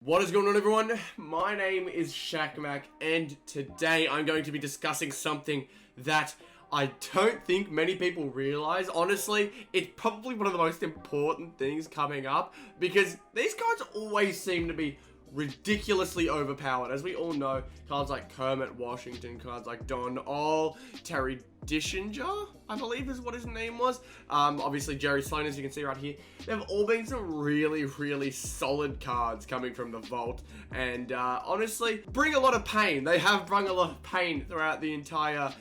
What is going on, everyone? My name is Shaq, and today I'm going to be discussing something that I don't think many people realize. Honestly, it's probably one of the most important things coming up because these cards always seem to be ridiculously overpowered. As we all know, cards like Kermit Washington, cards like Don All, Terry Dishinger, I believe is what his name was. Obviously Jerry Sloan, as you can see right here. They've all been some really solid cards coming from the vault, and honestly, bring a lot of pain. They have brought a lot of pain throughout the entire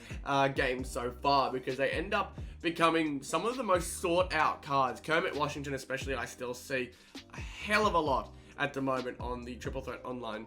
game so far because they end up becoming some of the most sought out cards. Kermit Washington especially, I still see a hell of a lot at the moment on the Triple Threat Online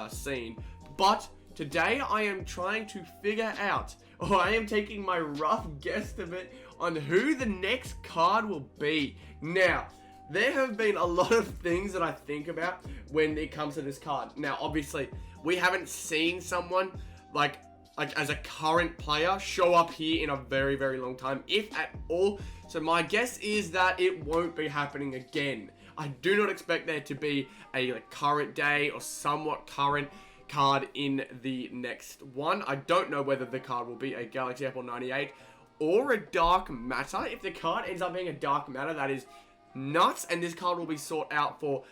scene. But today I am trying to figure out, or I am taking my rough guesstimate on who the next card will be. Now, there have been a lot of things that I think about when it comes to this card. Now, obviously, we haven't seen someone like as a current player show up here in a very long time, if at all. So my guess is that it won't be happening again. I do not expect there to be a current day or somewhat current card in the next one. I don't know whether the card will be a Galaxy Apple 98 or a Dark Matter. If the card ends up being a Dark Matter, that is nuts, and this card will be sought out for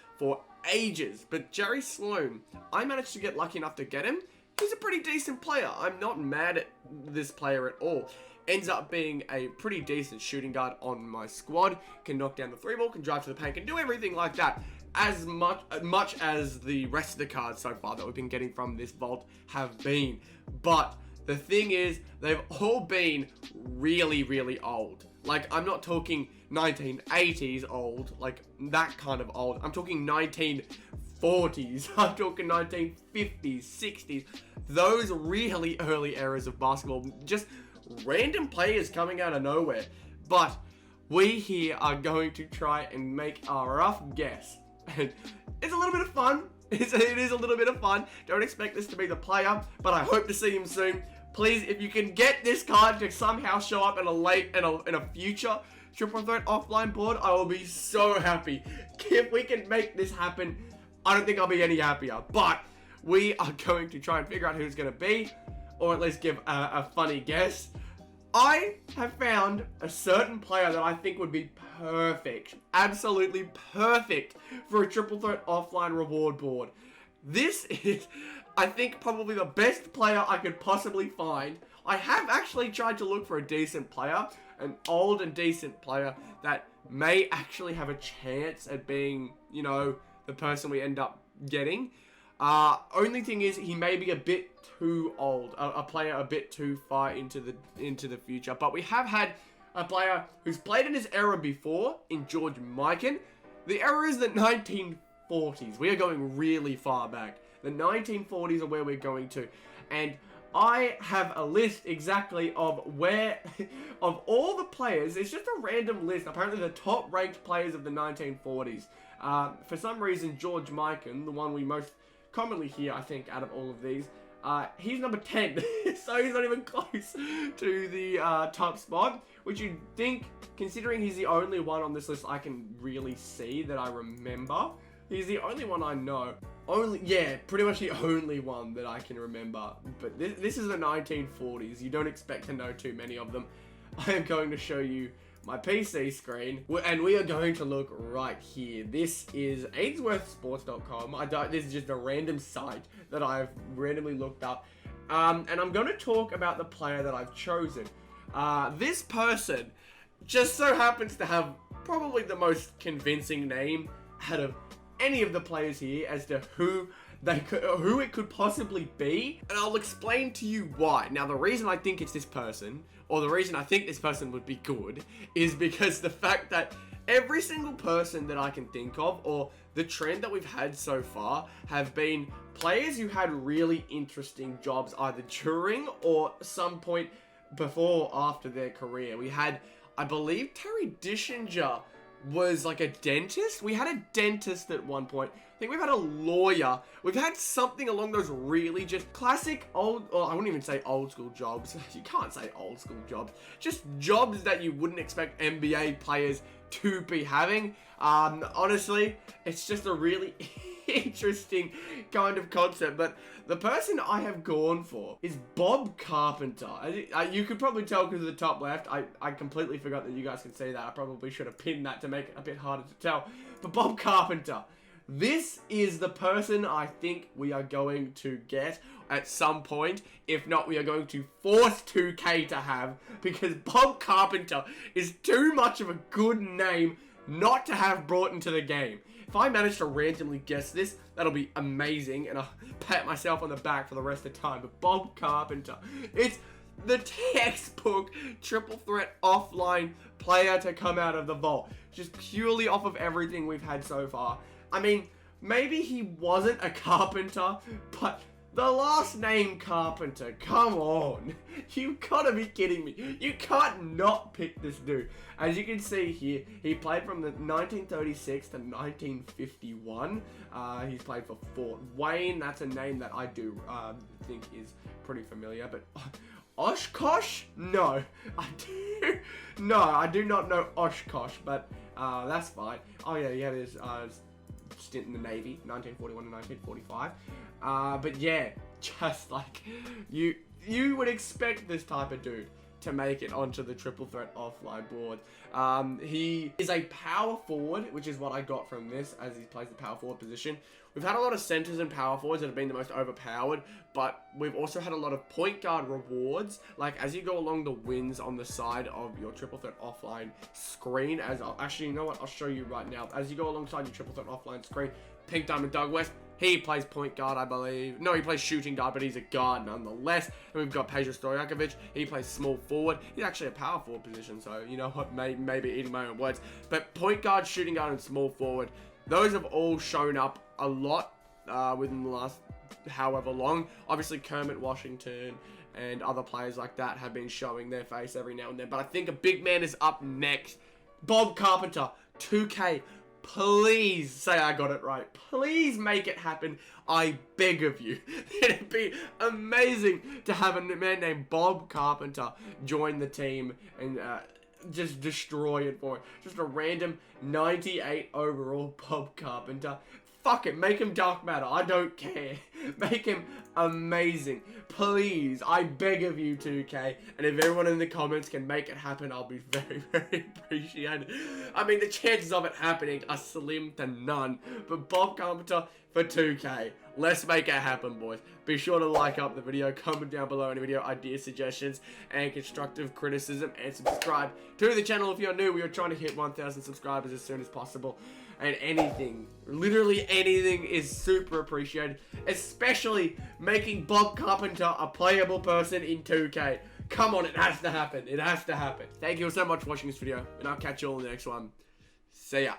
ages. But Jerry Sloan, I managed to get lucky enough to get him. He's a pretty decent player. I'm not mad at this player at all. Ends up being a pretty decent shooting guard on my squad. Can knock down the three ball, can drive to the paint, can do everything like that. As much as the rest of the cards so far that we've been getting from this vault have been. But the thing is, they've all been really old. Like, I'm not talking 1980s old, like that kind of old. I'm talking 1940s. I'm talking 1950s, 60s. Those really early eras of basketball. Just random players coming out of nowhere. But we here are going to try and make a rough guess. And it's a little bit of fun. It is a little bit of fun. Don't expect this to be the player, but I hope to see him soon. Please, if you can get this card to somehow show up in a future Triple Threat offline board, I will be so happy. If we can make this happen, I don't think I'll be any happier. But we are going to try and figure out who's going to be, or at least give a funny guess. I have found a certain player that I think would be perfect, absolutely perfect for a Triple Threat offline reward board. This is, I think, probably the best player I could possibly find. I have actually tried to look for a decent player, an old and decent player that may actually have a chance at being, you know, the person we end up getting. Only thing is, he may be a bit too old, a player a bit too far into the future. But we have had a player who's played in his era before, in George Mikan. The era is the 1940s. We are going really far back. The 1940s are where we're going to, and I have a list exactly of where, of all the players. It's just a random list. Apparently, the top ranked players of the 1940s. For some reason, George Mikan, the one we most commonly hear, I think, out of all of these, he's number 10, so he's not even close to the top spot, which you'd think, considering he's the only one on this list I can really see that I remember. He's the only one I know. Pretty much the only one that I can remember. But this is the 1940s. You don't expect to know too many of them. I am going to show you my PC screen, and we are going to look right here. This is ainsworthsports.com. This is just a random site that I've randomly looked up, and I'm going to talk about the player that I've chosen. This person just so happens to have probably the most convincing name out of any of the players here as to who it could possibly be, and I'll explain to you why. Now, the reason I think it's this person, or the reason I think this person would be good, is because the fact that every single person that I can think of, or the trend that we've had so far, have been players who had really interesting jobs either during or some point before or after their career. We had, I believe, Terry Dishinger was like a dentist. We had a dentist at one point. I think we've had a lawyer. We've had something along those really just classic old, or I wouldn't even say old school jobs. You can't say old school jobs. Just jobs that you wouldn't expect NBA players to be having. Honestly, it's just a really interesting kind of concept, but the person I have gone for is Bob Carpenter. You could probably tell because of the top left. I completely forgot that you guys can see that. I probably should have pinned that to make it a bit harder to tell. But Bob Carpenter, this is the person I think we are going to get at some point. If not, we are going to force 2K to have, because Bob Carpenter is too much of a good name not to have brought into the game. If I manage to randomly guess this, that'll be amazing, and I'll pat myself on the back for the rest of the time. But Bob Carpenter, it's the textbook triple threat offline player to come out of the vault, just purely off of everything we've had so far. I mean, maybe he wasn't a carpenter, but the last name Carpenter, come on. You gotta be kidding me. You can't not pick this dude. As you can see here, he played from the 1936 to 1951. He's played for Fort Wayne. That's a name that I do think is pretty familiar, but Oshkosh? No, I do not know Oshkosh, but that's fine. Oh yeah, he had his stint in the Navy, 1941 to 1945. But yeah, just like you would expect this type of dude to make it onto the triple threat offline board. He is a power forward, which is what I got from this, as he plays the power forward position. We've had a lot of centers and power forwards that have been the most overpowered, but we've also had a lot of point guard rewards. Like, as you go along the wins on the side of your triple threat offline screen, actually, you know what? I'll show you right now. As you go alongside your triple threat offline screen, Pink Diamond Doug West, he plays point guard, I believe. No, he plays shooting guard, but he's a guard nonetheless. And we've got Peja Stojakovic. He plays small forward. He's actually a power forward position, so you know what? Maybe eating my own words. But point guard, shooting guard, and small forward, those have all shown up a lot within the last however long. Obviously, Kermit Washington and other players like that have been showing their face every now and then. But I think a big man is up next. Bob Carpenter, 2K. Please say I got it right. Please make it happen. I beg of you. It'd be amazing to have a man named Bob Carpenter join the team and just destroy it for it. Just a random 98 overall Bob Carpenter. Fuck it, make him dark matter. I don't care. Make him amazing. Please, I beg of you, 2K. And if everyone in the comments can make it happen, I'll be very, very appreciated. I mean, the chances of it happening are slim to none. But Bob Carpenter for 2K. Let's make it happen, boys. Be sure to like up the video, comment down below any video ideas, suggestions, and constructive criticism, and subscribe to the channel if you're new. We are trying to hit 1,000 subscribers as soon as possible. And anything, literally anything, is super appreciated, especially making Bob Carpenter a playable person in 2K. Come on, it has to happen. It has to happen. Thank you so much for watching this video, and I'll catch you all in the next one. See ya.